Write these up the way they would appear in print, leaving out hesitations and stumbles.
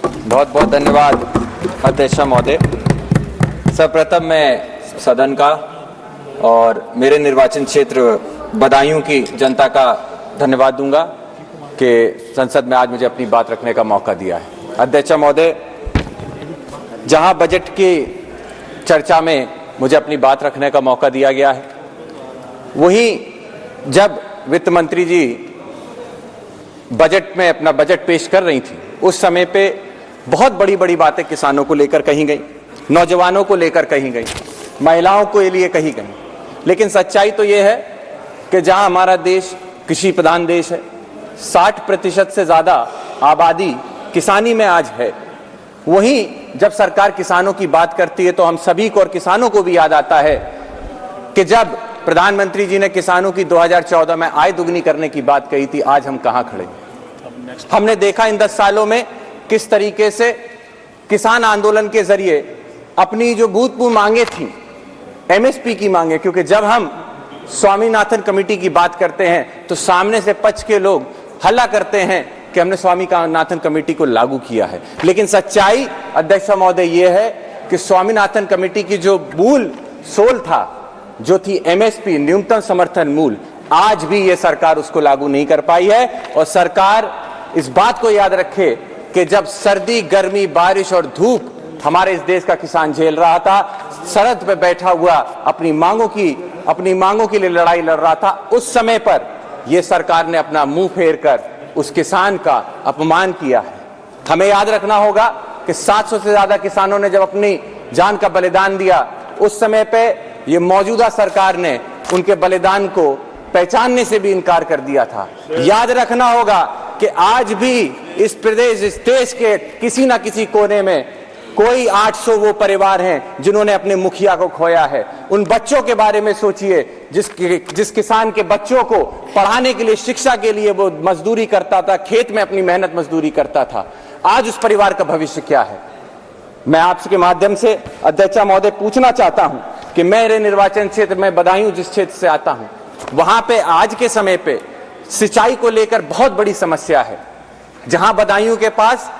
बहुत बहुत धन्यवाद अध्यक्ष महोदय। सर्वप्रथम मैं सदन का और मेरे निर्वाचन क्षेत्र बदायूं की जनता का धन्यवाद दूंगा कि संसद में आज मुझे अपनी बात रखने का मौका दिया है। अध्यक्ष महोदय, जहां बजट की चर्चा में मुझे अपनी बात रखने का मौका दिया गया है, वहीं जब वित्त मंत्री जी बजट में अपना बजट पेश कर रही थी, उस समय पे बहुत बड़ी बड़ी बातें किसानों को लेकर कही गई, नौजवानों को लेकर कही गई, महिलाओं के लिए कही गई। लेकिन सच्चाई तो यह है कि जहां हमारा देश कृषि प्रधान देश है, 60% से ज्यादा आबादी किसानी में आज है, वहीं जब सरकार किसानों की बात करती है तो हम सभी को और किसानों को भी याद आता है कि जब प्रधानमंत्री जी ने किसानों की 2014 में आय दुगनी करने की बात कही थी, आज हम कहां खड़े हैं। हमने देखा इन 10 सालों में किस तरीके से किसान आंदोलन के जरिए अपनी जो भूतपूर्व मांगे थी, एमएसपी की मांगे, क्योंकि जब हम स्वामीनाथन कमेटी की बात करते हैं तो सामने से पक्ष के लोग हल्ला करते हैं कि हमने स्वामीनाथन कमेटी को लागू किया है। लेकिन सच्चाई अध्यक्ष महोदय ये है कि स्वामीनाथन कमेटी की जो मूल सोल था, जो थी एमएसपी, न्यूनतम समर्थन मूल्य, आज भी ये सरकार उसको लागू नहीं कर पाई है। और सरकार इस बात को याद रखे कि जब सर्दी, गर्मी, बारिश और धूप हमारे इस देश का किसान झेल रहा था, सरहद पे बैठा हुआ अपनी मांगों के लिए लड़ाई लड़ रहा था, उस समय पर यह सरकार ने अपना मुंह फेर कर उस किसान का अपमान किया है। हमें याद रखना होगा कि 700 से ज्यादा किसानों ने जब अपनी जान का बलिदान दिया, उस समय पे ये मौजूदा सरकार ने उनके बलिदान को पहचानने से भी इनकार कर दिया था। याद रखना होगा कि आज भी इस प्रदेश, इस देश के किसी ना किसी कोने में कोई 800 वो परिवार हैं जिन्होंने अपने मुखिया को खोया है। उन बच्चों के बारे में सोचिए जिस किसान के बच्चों को पढ़ाने के लिए, शिक्षा के लिए वो मजदूरी करता था, खेत में अपनी मेहनत मजदूरी करता था। आज उस परिवार का भविष्य क्या है। मैं आपके माध्यम से अध्यक्ष महोदय पूछना चाहता हूं कि मेरे निर्वाचन क्षेत्र में बदायूं, जिस क्षेत्र से आता हूं, वहां पे आज के समय पे सिंचाई को लेकर बहुत बड़ी समस्या है। जहां बदायूं के पास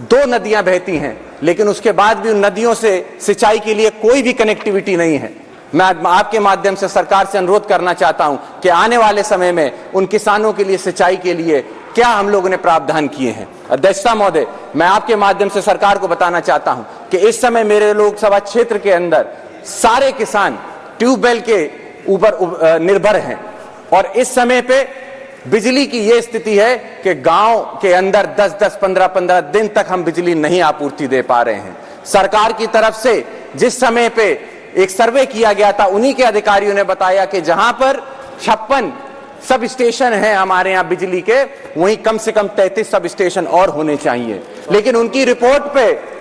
2 नदियां बहती हैं, लेकिन उसके बाद भी उन नदियों से सिंचाई के लिए कोई भी कनेक्टिविटी नहीं है। मैं आपके माध्यम से सरकार से अनुरोध करना चाहता हूं कि आने वाले समय में उन किसानों के लिए सिंचाई के लिए क्या हम लोगों ने प्रावधान किए हैं। अध्यक्ष महोदय, मैं आपके माध्यम से सरकार को बताना चाहता हूं कि इस समय मेरे लोकसभा क्षेत्र के अंदर सारे किसान ट्यूबवेल के ऊपर निर्भर हैं, और इस समय पे बिजली की यह स्थिति है कि गांव के अंदर 10-10, 15-15 दिन तक हम बिजली नहीं आपूर्ति दे पा रहे हैं। सरकार की तरफ से जिस समय पे एक सर्वे किया गया था, उन्हीं के अधिकारियों ने बताया कि जहां पर 56 सब स्टेशन हैं हमारे यहां बिजली के, वहीं कम से कम 33 सब स्टेशन और होने चाहिए। लेकिन उनकी रिपोर्ट पे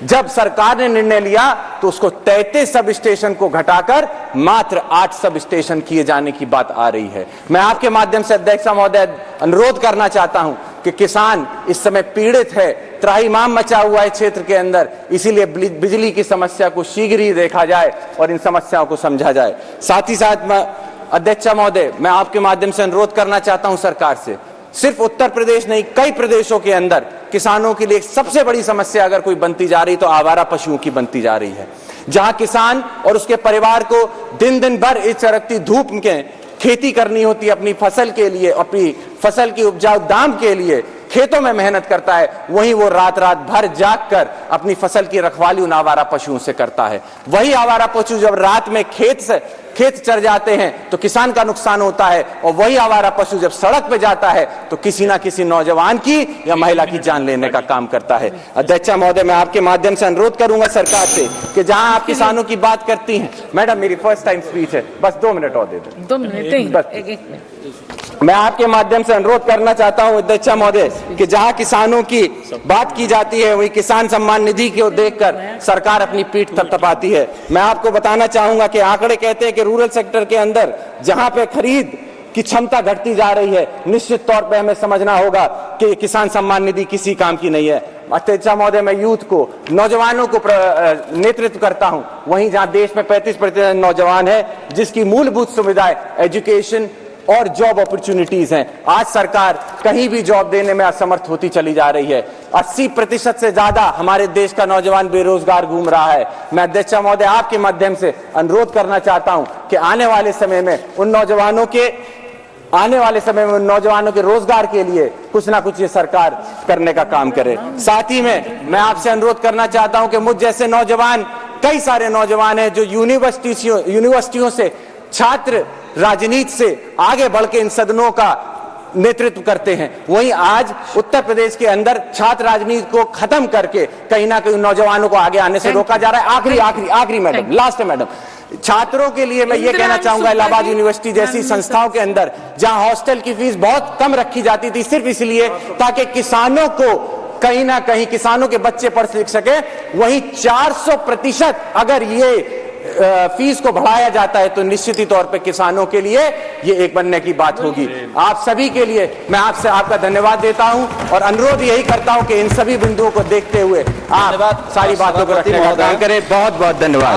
जब सरकार ने निर्णय लिया तो उसको 33 सब स्टेशन को घटाकर मात्र 8 सब स्टेशन किए जाने की बात आ रही है। मैं आपके माध्यम से अध्यक्ष महोदय अनुरोध करना चाहता हूं कि किसान इस समय पीड़ित है, त्राहिमाम मचा हुआ है क्षेत्र के अंदर, इसीलिए बिजली की समस्या को शीघ्र ही देखा जाए और इन समस्याओं को समझा जाए। साथ ही साथ मैं अध्यक्ष महोदय, मैं आपके माध्यम से अनुरोध करना चाहता हूं सरकार से, सिर्फ उत्तर प्रदेश नहीं, कई प्रदेशों के अंदर किसानों के लिए सबसे बड़ी समस्या अगर कोई बनती जा रही तो आवारा पशुओं की बनती जा रही है। जहां किसान और उसके परिवार को दिन दिन भर इस चरकती धूप में खेती करनी होती है अपनी फसल के लिए, अपनी फसल की उपजाऊ दाम के लिए खेतों में मेहनत करता है, वहीं वो रात रात भर जाग कर अपनी फसल की रखवाली उन आवारा पशुओं से करता है। वही आवारा पशु जब रात में खेत चर जाते हैं तो किसान का नुकसान होता है, और वही आवारा पशु जब सड़क पे जाता है तो किसी ना किसी नौजवान की या महिला की जान लेने का काम करता है। अध्यक्ष महोदय, मैं आपके माध्यम से अनुरोध करूंगा सरकार से कि जहां आप किसानों की बात करती हैं, मैडम मेरी फर्स्ट टाइम स्पीच है, बस 2 मिनट और दे दें। 2 मिनट मैं आपके माध्यम से अनुरोध करना चाहता हूं अध्यक्ष महोदय कि जहां किसानों की बात की जाती है, वही किसान सम्मान निधि को देखकर सरकार अपनी पीठ थपथपाती है। मैं आपको बताना चाहूंगा कि आंकड़े कहते हैं कि रूरल सेक्टर के अंदर जहां पे खरीद की क्षमता घटती जा रही है, निश्चित तौर पे हमें समझना होगा कि किसान सम्मान निधि किसी काम की नहीं है। अध्यक्ष महोदय, मैं यूथ को, नौजवानों को नेतृत्व करता हूं, वहीं जहां देश में 35% नौजवान है जिसकी मूलभूत सुविधाएं एजुकेशन और जॉब अपॉर्चुनिटीज हैं, आज सरकार कहीं भी जॉब देने में असमर्थ होती चली जा रही है। 80% से ज्यादा हमारे देश का नौजवान बेरोजगार घूम रहा है। मैं अध्यक्ष महोदय आपके माध्यम से अनुरोध करना चाहता हूं कि आने वाले समय में उन नौजवानों के रोजगार के लिए कुछ ना कुछ ये सरकार करने का काम करे। साथ ही में मैं आपसे अनुरोध करना चाहता हूं कि मुझ जैसे नौजवान, कई सारे नौजवान हैं जो यूनिवर्सिटियों से छात्र राजनीति से आगे बढ़ के इन सदनों का नेतृत्व करते हैं, वहीं आज उत्तर प्रदेश के अंदर छात्र राजनीति को खत्म करके कहीं ना कहीं नौजवानों को आगे आने से रोका जा रहा है। आखिरी मैडम, लास्ट मैडम, छात्रों के लिए मैं ये कहना चाहूंगा, इलाहाबाद यूनिवर्सिटी जैसी संस्थाओं के अंदर जहां हॉस्टल की फीस बहुत कम रखी जाती थी, सिर्फ इसलिए ताकि किसानों को कहीं ना कहीं किसानों के बच्चे पढ़ लिख सके, वहीं 400% अगर ये फीस को बढ़ाया जाता है तो निश्चित ही तौर पे किसानों के लिए ये एक बनने की बात होगी। आप सभी के लिए मैं आपसे आपका धन्यवाद देता हूं और अनुरोध यही करता हूं कि इन सभी बिंदुओं को देखते हुए आप सारी बातों को रखने का काम करें। बहुत बहुत धन्यवाद।